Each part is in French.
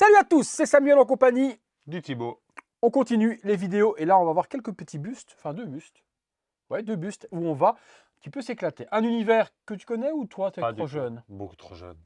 Salut à tous, c'est Samuel en compagnie du Thibaut. On continue les vidéos et là on va voir quelques petits bustes, enfin deux bustes. Ouais, deux bustes où on va un petit peu s'éclater. Un univers que tu connais ou toi t'es trop jeune? Beaucoup trop jeune.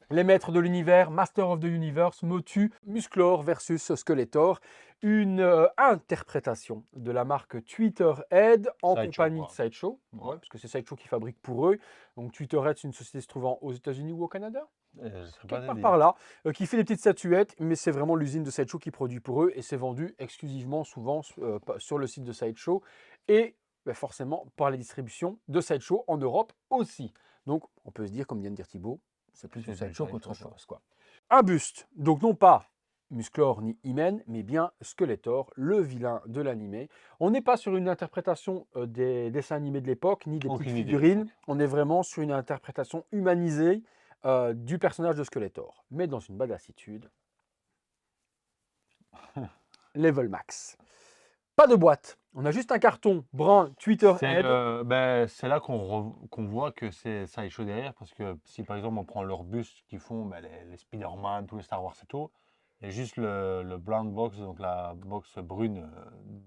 Les maîtres de l'univers, Master of the Universe, Motu, Musclor versus Skeletor. Une interprétation de la marque Twitterhead en compagnie de Sideshow. Ouais, parce que c'est Sideshow qui fabrique pour eux. Donc Twitterhead, c'est une société se trouvant aux États-Unis ou au Canada, quelque part par là, qui fait des petites statuettes, mais c'est vraiment l'usine de Sideshow qui produit pour eux et c'est vendu exclusivement souvent sur le site de Sideshow et forcément par la distribution de Sideshow en Europe aussi. Donc on peut se dire, comme vient de dire Thibaut, c'est plus du Sideshow qu'autre chose, quoi. Un buste, donc non pas Musclor ni He-Man, mais bien Skeletor, le vilain de l'animé. On n'est pas sur une interprétation des dessins animés de l'époque, ni des petites figurines. On est vraiment sur une interprétation humanisée du personnage de Skeletor, mais dans une badassitude. Level max. Pas de boîte. On a juste un carton brun Twitterhead. C'est là qu'on voit que c'est Sideshow derrière, parce que si par exemple on prend leur buste qui font les Spider-Man, tous les Star Wars et tout, il y a juste le brown box, donc la box brune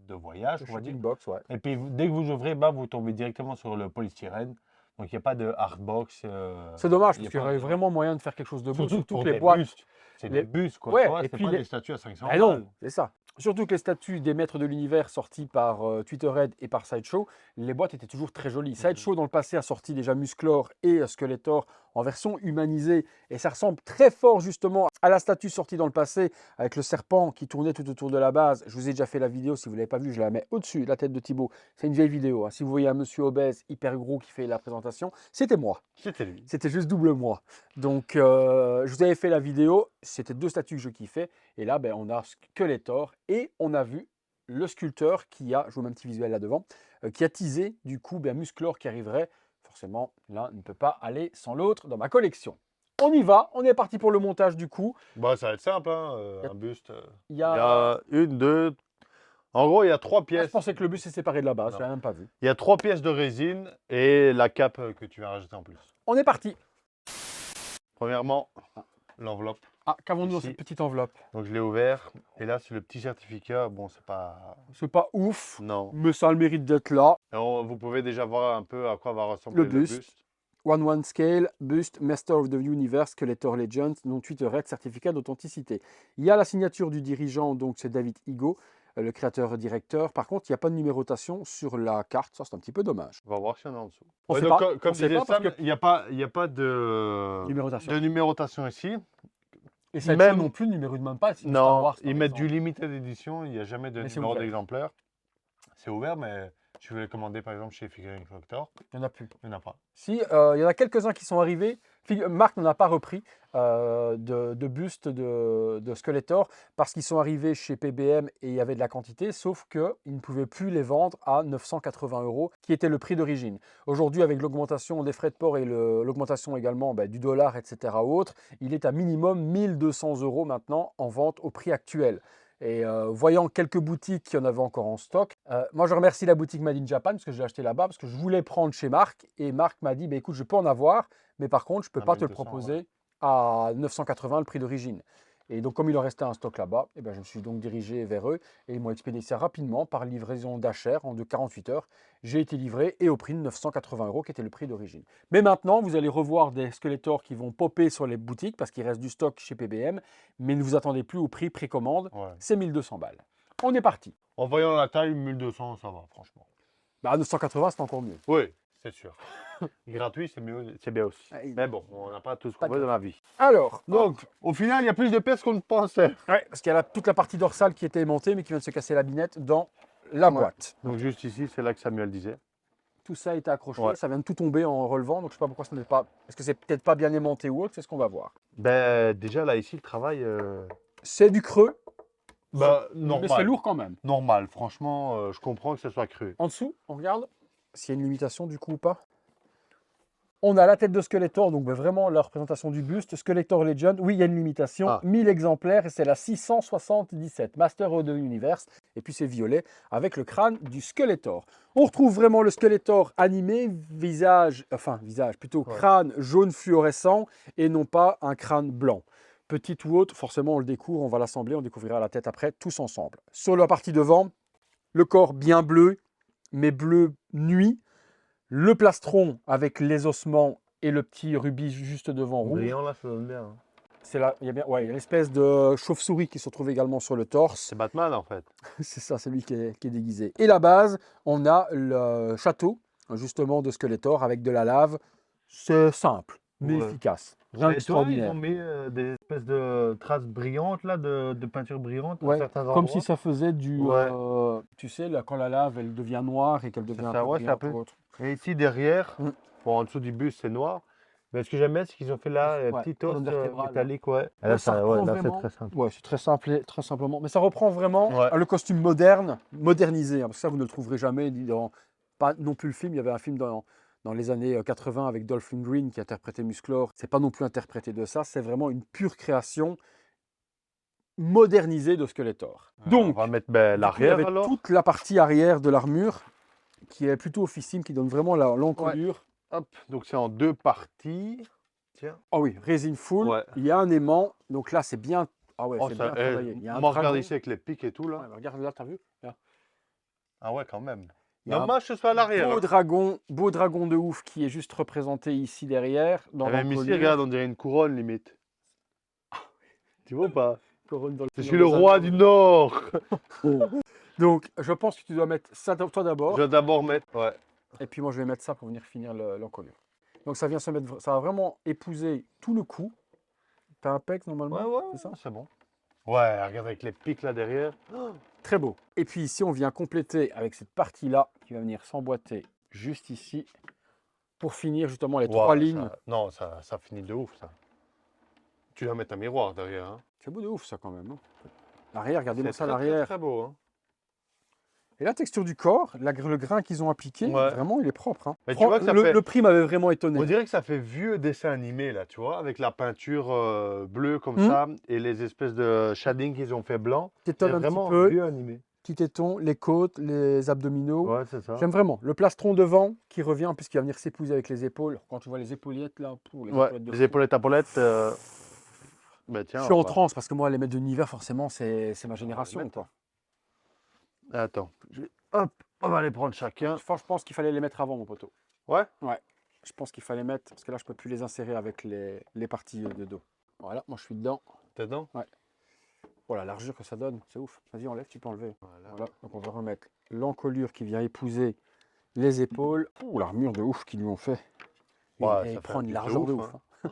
de voyage, on va dire. Box, ouais. Et puis dès que vous ouvrez, vous tombez directement sur le polystyrène. Donc il n'y a pas de hardbox. C'est dommage, parce qu'il y aurait vraiment moyen de faire quelque chose de beau, surtout que les boîtes. C'est des bustes, quoi. Ouais, c'est pas des statues à 500 balles. Non, c'est ça. Surtout que les statues des maîtres de l'univers sortis par Twitterhead et par Sideshow, les boîtes étaient toujours très jolies. Sideshow, dans le passé, a sorti déjà Musclor et Skeletor en version humanisée. Et ça ressemble très fort, justement, à la statue sortie dans le passé, avec le serpent qui tournait tout autour de la base. Je vous ai déjà fait la vidéo, si vous ne l'avez pas vue, je la mets au-dessus, la tête de Thibaut. C'est une vieille vidéo. Hein. Si vous voyez un monsieur obèse, hyper gros, qui fait la présentation, c'était moi. C'était lui. C'était juste double moi. Donc, je vous avais fait la vidéo. C'était deux statues que je kiffais. Et là, on a Skeletor et on a vu le sculpteur qui a, je vous mets un petit visuel là devant, qui a teasé du coup Musclor qui arriverait. Forcément, l'un ne peut pas aller sans l'autre dans ma collection. On y va, on est parti pour le montage du coup. Ça va être simple, hein, un buste. Il y a une, deux. En gros, il y a 3 pièces. Je pensais que le buste est séparé de la base, je l'ai même pas vu. Il y a 3 pièces de résine et la cape que tu vas rajouter en plus. On est parti. Premièrement, l'enveloppe. Ah, qu'avons-nous dans cette petite enveloppe? Donc je l'ai ouvert et là c'est le petit certificat. Bon, c'est pas ouf. Non. Mais ça a le mérite d'être là. Alors, vous pouvez déjà voir un peu à quoi va ressembler le buste. 1-1 scale, buste, Master of the Universe, Skeletor Legends, non Twitterhead, certificat d'authenticité. Il y a la signature du dirigeant, donc c'est David Igo, le créateur-directeur. Par contre, il n'y a pas de numérotation sur la carte. Ça, c'est un petit peu dommage. On va voir s'il y en a en dessous. Comme disait Sam, il n'y a pas de numérotation ici. Et ça même non plus ne numéro même pas. Non, Star Wars, ils mettent du limited edition. Il n'y a jamais de numéro d'exemplaire. C'est ouvert, mais tu veux les commander par exemple chez Figurine Collector. Il n'y en a plus. Il n'y en a pas. Si, il y en a quelques-uns qui sont arrivés. Marc n'en a pas repris de buste de Skeletor parce qu'ils sont arrivés chez PBM et il y avait de la quantité, sauf qu'ils ne pouvaient plus les vendre à 980 €, qui était le prix d'origine. Aujourd'hui, avec l'augmentation des frais de port et l'augmentation également du dollar, etc. autres, il est à minimum 1200 € maintenant en vente au prix actuel. Et voyant quelques boutiques qui en avaient encore en stock, moi je remercie la boutique Made in Japan parce que j'ai acheté là-bas, parce que je voulais prendre chez Marc et Marc m'a dit écoute, je peux en avoir, mais par contre je ne peux pas te le proposer à 980 le prix d'origine. Et donc comme il en restait un stock là-bas, je me suis donc dirigé vers eux et ils m'ont expédié ça rapidement par livraison d'Acher en de 48 heures. J'ai été livré et au prix de 980 € qui était le prix d'origine. Mais maintenant, vous allez revoir des Skeletor qui vont popper sur les boutiques parce qu'il reste du stock chez PBM, mais ne vous attendez plus au prix précommande, c'est 1200 balles. On est parti. En voyant la taille, 1200, ça va franchement. 980, c'est encore mieux. Oui, c'est sûr. Gratuit, c'est mieux, c'est bien aussi. Mais bon, on n'a pas tout ce qu'on veut dans la vie. Alors, donc, au final, il y a plus de pièces qu'on ne pensait. Oui, parce qu'il y a toute la partie dorsale qui était aimantée, mais qui vient de se casser la binette dans la boîte. Donc juste ici, c'est là que Samuel disait. Tout ça est accroché, ça vient de tout tomber en relevant, donc je ne sais pas pourquoi ce n'est pas... Est-ce que c'est peut-être pas bien aimanté ou autre, c'est ce qu'on va voir. Déjà là, ici, le travail... C'est du creux. Normal. Mais c'est lourd quand même. Normal, franchement, je comprends que ce soit creux. En dessous, on regarde s'il y a une limitation du coup ou pas. On a la tête de Skeletor, donc vraiment la représentation du buste. Skeletor Legend, oui, il y a une limitation, 1000 exemplaires, et c'est la 677, Master of the Universe. Et puis c'est violet, avec le crâne du Skeletor. On retrouve vraiment le Skeletor animé, crâne jaune fluorescent, et non pas un crâne blanc. petite ou autre, forcément on le découvre, on va l'assembler, on découvrira la tête après, tous ensemble. Sur la partie devant, le corps bien bleu, mais bleu nuit. Le plastron avec les ossements et le petit rubis juste devant rouge. Brillant là, ça donne bien. Hein. C'est là, il y a bien, ouais, il y a l'espèce de chauve-souris qui se retrouve également sur le torse. C'est Batman en fait. C'est ça, c'est lui qui est déguisé. Et la base, on a le château, justement, de Skeletor avec de la lave. C'est simple, mais Ouais. efficace. Rien Et toi, ils d'extraordinaire. ont mis des espèces de traces brillantes là, de peinture brillante à Ouais, certains endroits. comme si ça faisait du... Ouais. tu sais, là, quand la lave, elle devient noire et qu'elle devient un ça, peu ouais, c'est un brillante peu- ou autre. Et ici derrière, Mm. bon, en dessous du bus c'est noir. Mais ce que j'aime bien, c'est qu'ils ont fait là un Ouais, petit colonne os vertébrale, métallique, ouais. Et Ouais, là, ça ça, reprend ouais, là c'est vraiment- très simple. Ouais, c'est très simple, très simplement. Mais ça reprend vraiment Ouais. le costume moderne, modernisé. Hein, parce que ça, vous ne le trouverez jamais ni dans... Pas non plus le film. Il y avait un film dans les années 80 avec Dolph Lundgren qui interprétait Musclor. C'est pas non plus interprété de ça. C'est vraiment une pure création modernisée de Skeletor. Donc, on va mettre du coup, il y l'arrière avait alors. toute la partie arrière de l'armure qui est plutôt officine, qui donne vraiment l'encolure. Hop, donc c'est en deux parties. Tiens. Ah oui, résine full. Ouais. Il y a un aimant. Donc là, c'est bien. Ah ouais, Oh, c'est ça, bien travaillé. Il y a un moi, regarde dragon. ici avec les pics et tout là. Ouais, bah, regarde là, t'as vu? Là. Ah ouais, quand même. Il y a un Dommage que ce soit à l'arrière. beau dragon de ouf qui est juste représenté ici derrière. Dans Même ici, l'encolure. regarde, on dirait une couronne limite. Tu vois ou pas? Couronne dans le Je Seigneur suis le des roi Anneaux. du Nord. Donc, je pense que tu dois mettre ça toi d'abord. Je vais d'abord mettre. Ouais. Et puis moi, je vais mettre ça pour venir finir l'encolure. Donc, ça vient se mettre. Ça va vraiment épouser tout le cou. T'as un pec normalement? Ouais, ouais, C'est ça? c'est bon. Ouais, regarde avec les pics là derrière. Très beau. Et puis ici, on vient compléter avec cette partie-là qui va venir s'emboîter juste ici pour finir justement les trois Ouais, lignes. non, ça finit de ouf ça. Tu dois mettre un miroir derrière. Hein. C'est beau de ouf ça quand même. Hein. L'arrière, regardez-moi C'est ça à très, très, l'arrière. très beau. Hein. Et la texture du corps, le grain qu'ils ont appliqué, Ouais. vraiment, il est propre. Hein. Mais tu vois que ça le, fait- le prix m'avait vraiment étonné. On dirait que ça fait vieux dessin animé là, tu vois, avec la peinture bleue comme Hmm. ça et les espèces de shading qu'ils ont fait blanc. Tu C'est t'étonnes un petit vraiment peu, vieux animé. petit téton, les côtes, les abdominaux. Ouais, c'est ça. J'aime vraiment. Le plastron devant qui revient puisqu'il va venir s'épouser avec les épaules. Quand tu vois les épaulettes là, pour les Ouais, épaulettes de les fou. épaulettes à paulettes. Bah tiens, Je suis on en va- transe parce que moi, les mettres de l'hiver, forcément, c'est ma génération. mettre. Quoi. Attends, hop, on va les prendre chacun. Je pense qu'il fallait les mettre avant, mon poteau. Ouais. Ouais. Je pense qu'il fallait mettre, parce que là, je peux plus les insérer avec les parties de dos. Voilà, moi, je suis dedans. T'es dedans? Oh, la largeur que ça donne, c'est ouf. Vas-y, enlève, tu peux enlever. Voilà. Voilà, donc on va remettre l'encolure qui vient épouser les épaules. Ouh, l'armure de ouf qu'ils lui ont fait. Et, Ouais, et ça il fait prend un une truc de largeur de ouf, ouf. Hein.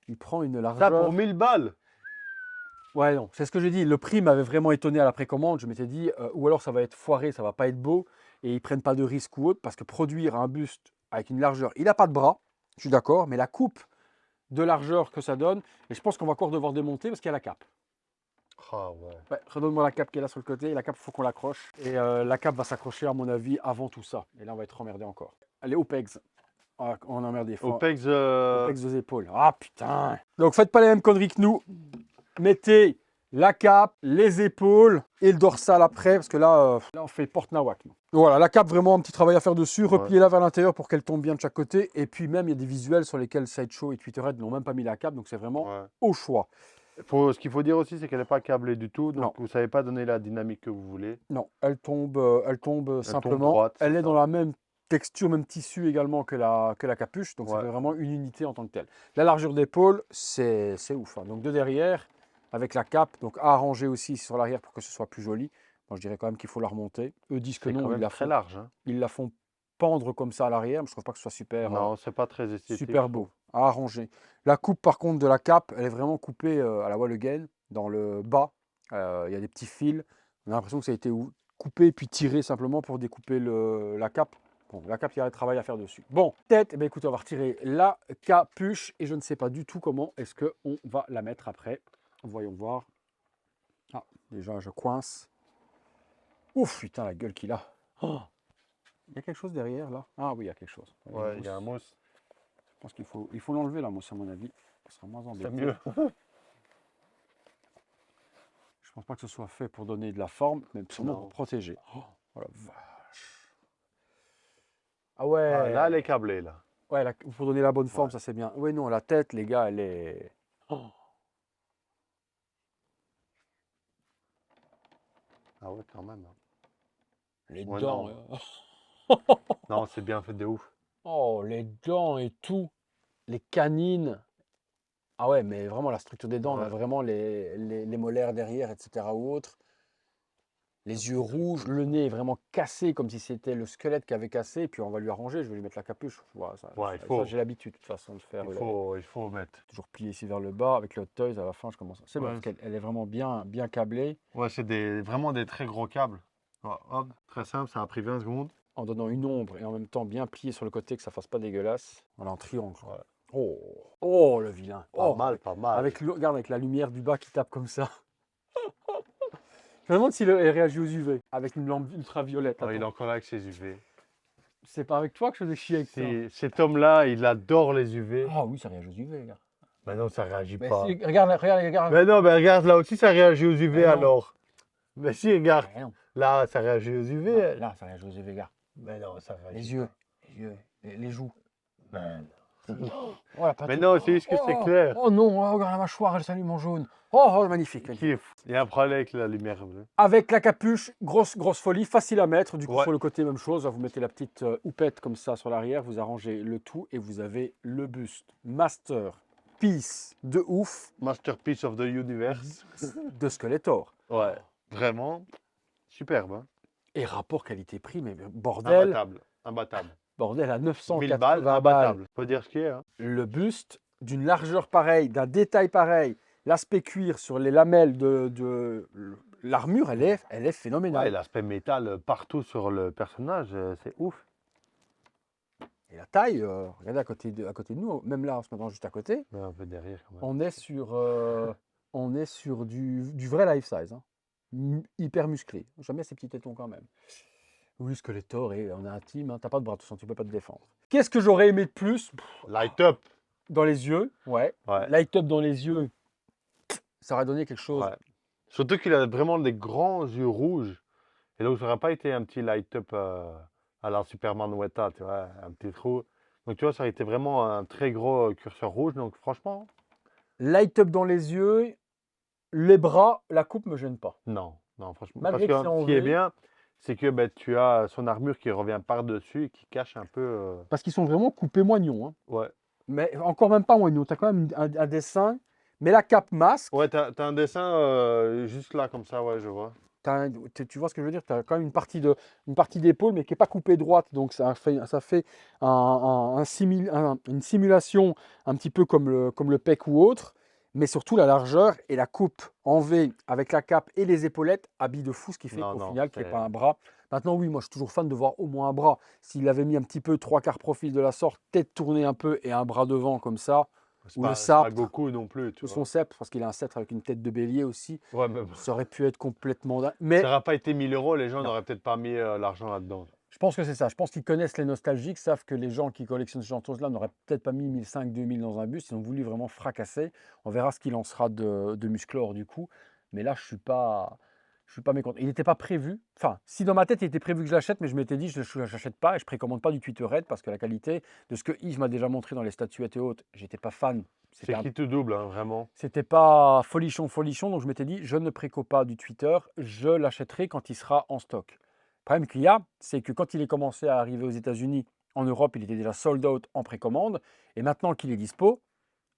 Il prend une Ça largeur. pour 1000 balles. Ouais, non, c'est ce que j'ai dit. Le prix m'avait vraiment étonné à la précommande. Je m'étais dit, ou alors ça va être foiré, ça va pas être beau, et ils prennent pas de risque ou autre, parce que produire un buste avec une largeur, il n'a pas de bras, je suis d'accord, mais la coupe de largeur que ça donne, et je pense qu'on va encore devoir démonter parce qu'il y a la cape. Ah ouais. Ouais, redonne-moi la cape qui est là sur le côté. La cape, il faut qu'on l'accroche. Et la cape va s'accrocher, à mon avis, avant tout ça. Et là, on va être emmerdé encore. Allez, au pegs. Ah, on est emmerdé. OPEX, Au pegs aux épaules. Ah putain. Donc, faites pas les mêmes conneries que nous. Mettez la cape, les épaules et le dorsal après. Parce que là, on fait porte-nawak. Voilà, la cape, vraiment un petit travail à faire dessus. Repliez-la vers l'intérieur pour qu'elle tombe bien de chaque côté. Et puis même, il y a des visuels sur lesquels Sideshow et Twitterhead n'ont même pas mis la cape. Donc, c'est vraiment au choix. Ce qu'il faut dire aussi, c'est qu'elle n'est pas câblée du tout, donc Non. vous ne savez pas donner la dynamique que vous voulez. Non, elle tombe simplement. droite, Elle c'est est ça. dans la même texture, même tissu également que la capuche. Donc, ça Ouais. fait vraiment une unité en tant que telle. La largeur d'épaule, c'est ouf. Hein. Donc, de derrière, avec la cape, donc à arranger aussi sur l'arrière pour que ce soit plus joli. Moi, je dirais quand même qu'il faut la remonter. Eux disent que C'est quand non, même très large. Hein. ils la font pendre comme ça à l'arrière. Mais je ne trouve pas que ce soit super, Non, c'est pas très esthétique. super je beau trouve. à arranger. La coupe, par contre, de la cape, elle est vraiment coupée à la Wall Again, dans le bas. Il y a des petits fils. On a l'impression que ça a été coupé puis tiré simplement pour découper la cape. Bon, la cape, il y a un travail à faire dessus. Bon, tête, eh bien, écoutez, on va retirer la capuche et je ne sais pas du tout comment est-ce qu'on va la mettre après. Voyons voir. Ah, déjà, je coince. Ouf, putain, la gueule qu'il a. Oh, il y a quelque chose derrière, là? Ah oui, il y a quelque chose. Ouais, il y a un mousse. Je pense qu'il faut l'enlever, la mousse, à mon avis. Ce sera moins embêtant. C'est mieux. Je pense pas que ce soit fait pour donner de la forme, mais sûrement Non. pour protéger. Oh la vache. Ah ouais. Ah, là, elle est câblée, là. Ouais, pour donner la bonne forme, Ouais. ça c'est bien. Oui, non, la tête, les gars, elle est. Oh. Ah ouais, quand même. Les Ouais, dents. non. Non, c'est bien fait de ouf. Oh, les dents et tout. Les canines. Ah ouais, mais vraiment la structure des dents, on a Ouais. vraiment les molaires derrière, etc. ou autre. Les yeux rouges, le nez est vraiment cassé comme si c'était le squelette qui avait cassé. Et puis on va lui arranger, je vais lui mettre la capuche. Voilà, Ouais, ça, j'ai l'habitude de toute façon de faire. il faut mettre. Toujours plier ici vers le bas avec le hot toys à la fin, je commence. C'est bon Ouais, parce qu'elle est vraiment bien câblée. ouais, c'est vraiment des très gros câbles. Ouais, hop, très simple, ça a pris 20 secondes. En donnant une ombre et en même temps bien plié sur le côté que ça fasse pas dégueulasse. Voilà, en triangle. Ouais. Oh, oh le vilain. Pas Oh, mal, pas mal. regarde avec la lumière du bas qui tape comme ça. Je me demande s'il réagit aux UV avec une lampe ultraviolette. Ouais, il est Attends. encore là avec ses UV. C'est pas avec toi que je faisais chier avec ça. Cet homme-là, il adore les UV. Ah oui, ça réagit aux UV, regarde. Mais non, ça réagit Mais pas. si, regarde. Mais non, mais regarde, là aussi, ça réagit aux UV Mais non. alors. Mais si, regarde, Mais non. là, ça réagit aux UV. Là, ça réagit aux UV, regarde. Mais non, ça réagit Les yeux, les joues. pas. Mais non. Oh, la Mais peinture. non, c'est juste que c'est clair. Oh non, oh, regarde la mâchoire, elle s'allume en jaune. Oh, magnifique. Il y a un problème avec la lumière bleue. Avec la capuche, grosse folie, facile à mettre. Du coup, Ouais. sur le côté, même chose. Vous mettez la petite houppette comme ça sur l'arrière, vous arrangez le tout et vous avez le buste. Masterpiece de ouf Masterpiece of the universe. de Skeletor. Ouais, vraiment superbe. Hein. Et rapport qualité-prix, mais bordel, Imbattable. Imbattable. bordel à 1000 980 balles, balles. imbattable. Faut dire ce qui est. Hein. Le buste, d'une largeur pareille, d'un détail pareil, l'aspect cuir sur les lamelles de l'armure, elle est phénoménale. Ouais, l'aspect métal partout sur le personnage, c'est ouf. Et la taille, regardez à côté de nous, même là, en ce moment, juste à côté, Ouais, un peu derrière quand même. on est sur du vrai life size, hein. Hyper musclé. J'aime bien ces petits tétons quand même. Oui, Skeletor, et on est intime, hein. T'as pas de bras, de toute façon, tu peux pas te défendre. Qu'est-ce que j'aurais aimé de plus? Light up. Dans les yeux, ouais. Ouais. Light up dans les yeux, ça aurait donné quelque chose. Ouais. Surtout qu'il a vraiment des grands yeux rouges. Et donc, ça n'aurait pas été un petit light up à la Superman Weta, tu vois, un petit trou. Donc, tu vois, ça aurait été vraiment un très gros curseur rouge. Donc, franchement, Light up dans les yeux, les bras, la coupe me gêne pas. non. Non, franchement. Malgré que Parce c'est que en ce qui est V. bien, c'est que ben, tu as son armure qui revient par-dessus et qui cache un peu. Parce qu'ils sont vraiment coupés moignons, hein. Ouais. Mais encore même pas moignons, tu as quand même un dessin. Mais la cape masque, Ouais, t'as un dessin juste là, comme ça, ouais, je vois. tu vois ce que je veux dire? Tu as quand même une partie d'épaule, mais qui n'est pas coupée droite. Donc ça fait une simulation un petit peu comme le pec ou autre. Mais surtout la largeur et la coupe en V avec la cape et les épaulettes habille de fou, ce qui fait Non, qu'au non, final, qu'il n'y ait c'est- pas un bras. Maintenant, oui, moi je suis toujours fan de voir au moins un bras. S'il avait mis un petit peu 3/4 profil de la sorte, tête tournée un peu et un bras devant comme ça, ou le c'est pas sabre, Goku non plus, tu ou vois. son sceptre, parce qu'il a un sceptre avec une tête de bélier aussi, Ouais, mais bon. ça aurait pu être complètement dingue. Mais Ça n'aurait pas été 1000 euros, les gens Non. n'auraient peut-être pas mis l'argent là-dedans. je pense que c'est ça. Je pense qu'ils connaissent les nostalgiques, savent que les gens qui collectionnent ce genre de choses-là n'auraient peut-être pas mis 1500, 2000 dans un bus. Ils ont voulu vraiment fracasser. On verra ce qu'il en sera de Musclor du coup. Mais là, je suis pas mécontent. Il n'était pas prévu. Enfin, si dans ma tête, il était prévu que je l'achète, mais je m'étais dit, je ne l'achète pas et je précommande pas du Twitterhead parce que la qualité de ce que Yves m'a déjà montré dans les statuettes et autres, j'étais pas fan. C'est qui te double, hein, vraiment. C'était pas folichon, donc je m'étais dit, je ne préco pas du Twitter, je l'achèterai quand il sera en stock. Le problème qu'il y a, c'est que quand il est commencé à arriver aux États-Unis, en Europe, il était déjà sold out en précommande, et maintenant qu'il est dispo,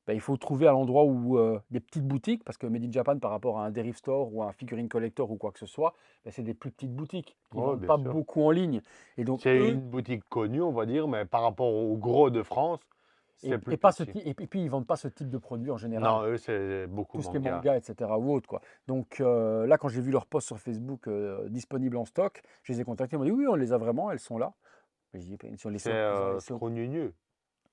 ben, il faut trouver à l'endroit où des petites boutiques, parce que Made in Japan par rapport à un Derive Store ou à un Figurine Collector ou quoi que ce soit, ben, c'est des plus petites boutiques. Ils ne Ouais, vendent bien pas sûr. beaucoup en ligne. Et donc, C'est eux, une boutique connue, on va dire, mais par rapport au gros de France, c'est plus petit. et puis ils ne vendent pas ce type de produit en général. Non, eux, c'est beaucoup Tout ce qui est manga. manga, etc. ou autre, quoi. Donc là, quand j'ai vu leur post sur Facebook disponible en stock, je les ai contactés. Ils m'ont dit oui, on les a vraiment, elles sont là. Mais j'ai dit, ils ont laissé. C'est Ils ont laissé. Scrognonieux.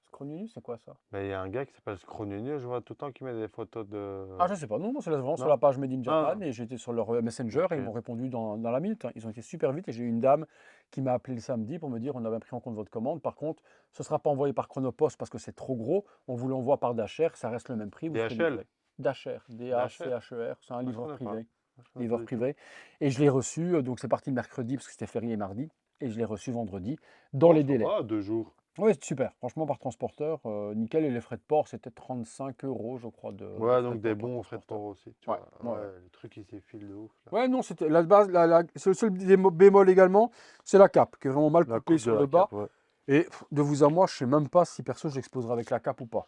Scrognonu, c'est quoi ça? Mais il y a un gars qui s'appelle Scrognonieux, je vois tout le temps qui met des photos de. Ah, je sais pas. Non, non, c'est vraiment sur Non. la page Made in Japan Ah. et j'étais sur leur Messenger et ils Ok. m'ont répondu dans la minute, hein. Ils ont été super vite et j'ai eu une dame qui m'a appelé le samedi pour me dire on a bien pris en compte votre commande. Par contre, ce ne sera pas envoyé par Chronopost parce que c'est trop gros. On vous l'envoie par Dacher, ça reste le même prix. Vous serez DHL. livré. Dacher, D-A-C-H-E-R, c'est un Ah, je livreur connais privé. pas. Je connais Livreur pas du tout. privé. Et je l'ai reçu, donc c'est parti le mercredi parce que c'était férié mardi, et je l'ai reçu vendredi dans Oh, les ça délais. va, 2 jours. Oui, c'est super. Franchement, par transporteur, nickel. Et les frais de port, c'était 35 € je crois, de Ouais, frais donc de des port par bons frais de transporteur. port aussi, tu Ouais, vois. ouais, ouais. Ouais, le truc, il s'effile de ouf, là. Ouais, non, c'était la base, c'est le seul bémol également, c'est la cape, qui est vraiment mal La coupée coupe de sur le la bas. cape, ouais. Et de vous à moi, je sais même pas si perso j'exposerai avec la cape ou pas.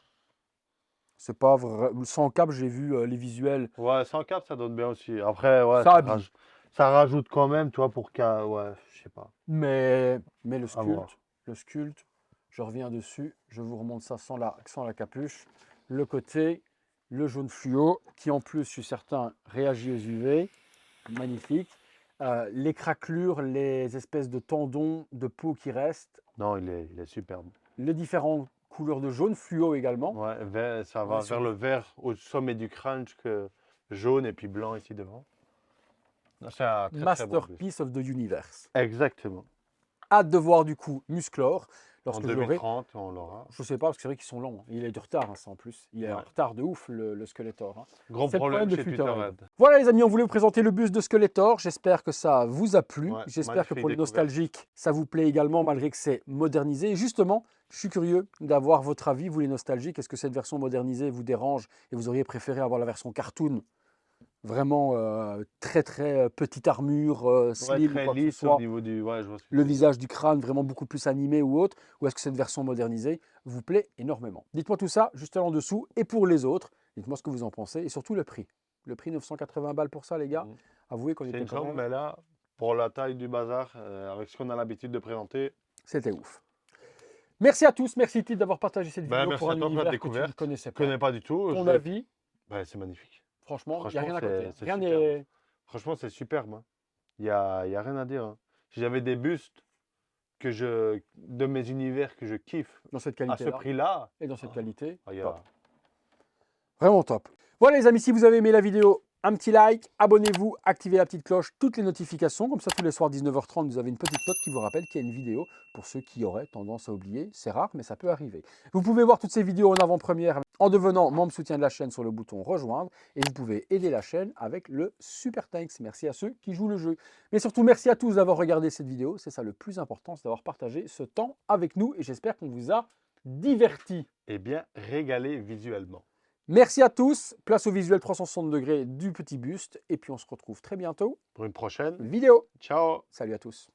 C'est pas vrai. Sans cape, j'ai vu les visuels, Ouais, sans cap, ça donne bien aussi. Après, ouais, ça habille. ça rajoute quand même, tu vois, pour qu'un. Ouais, je sais pas. Mais À voir. le sculpte, je reviens dessus, je vous remonte ça sans la capuche. Le côté, le jaune fluo, qui en plus, je suis certain, réagit aux UV. Magnifique. Les craquelures, les espèces de tendons de peau qui restent, Non, il est superbe. les différentes couleurs de jaune fluo également. Ouais, ça On est va sur vers le vert au sommet du crunch que jaune et puis blanc ici devant. Non, c'est un très très beau buste. Masterpiece of the Universe. Exactement. Hâte de voir du coup Musclor En lorsque je l'aurai. 2030, on l'aura. Je sais pas, parce que c'est vrai qu'ils sont longs. Il est du retard, hein, ça en plus. Il est en Ouais. retard de ouf, le Skeletor, hein. Gros C'est le problème problème de chez Twitterhead. Twitterhead. Voilà les amis, on voulait vous présenter le buste de Skeletor. J'espère que ça vous a plu. Ouais, J'espère que magnifique pour les découverte. nostalgiques, ça vous plaît également, malgré que c'est modernisé. Et justement, je suis curieux d'avoir votre avis, vous les nostalgiques. Est-ce que cette version modernisée vous dérange et vous auriez préféré avoir la version cartoon? Vraiment très très petite armure, Ouais, slim ou très quoi que ce lisse au soit. niveau du. Ouais, je vois ce que Le tu veux dire. visage du crâne vraiment beaucoup plus animé ou autre, ou est-ce que cette version modernisée vous plaît énormément? Dites-moi tout ça juste en dessous. Et pour les autres, dites-moi ce que vous en pensez et surtout le prix. Le prix 980 balles pour ça, les gars. Mhm. Avouez qu'on C'est était une quand somme, même. mais là, pour la taille du bazar, avec ce qu'on a l'habitude de présenter, C'était ouf. Merci à tous. Merci Tite d'avoir partagé cette ben, vidéo merci pour à un toi pour la univers que tu ne découverte. connaissais Je ne pas. connais pas du tout. Ton avis, Ben, c'est magnifique. franchement, il n'y a Franchement, rien à côté, hein. c'est Rien superbe. n'est. Franchement, c'est superbe, hein. Il y a rien à dire, hein. Si j'avais des bustes de mes univers que je kiffe Dans cette à ce qualité-là prix-là, et dans cette qualité, il y top. a. Vraiment top. Voilà les amis, si vous avez aimé la vidéo, un petit like, abonnez-vous, activez la petite cloche, toutes les notifications. Comme ça, tous les soirs 19h30, vous avez une petite note qui vous rappelle qu'il y a une vidéo. Pour ceux qui auraient tendance à oublier, c'est rare, mais ça peut arriver. Vous pouvez voir toutes ces vidéos en avant-première en devenant membre soutien de la chaîne sur le bouton rejoindre. Et vous pouvez aider la chaîne avec le Super Thanks. Merci à ceux qui jouent le jeu. Mais surtout, merci à tous d'avoir regardé cette vidéo. C'est ça le plus important, c'est d'avoir partagé ce temps avec nous. Et j'espère qu'on vous a diverti. Eh bien, régalé visuellement. Merci à tous. Place au visuel 360 degrés du petit buste. Et puis on se retrouve très bientôt. Pour une prochaine. Vidéo. Ciao! Salut à tous.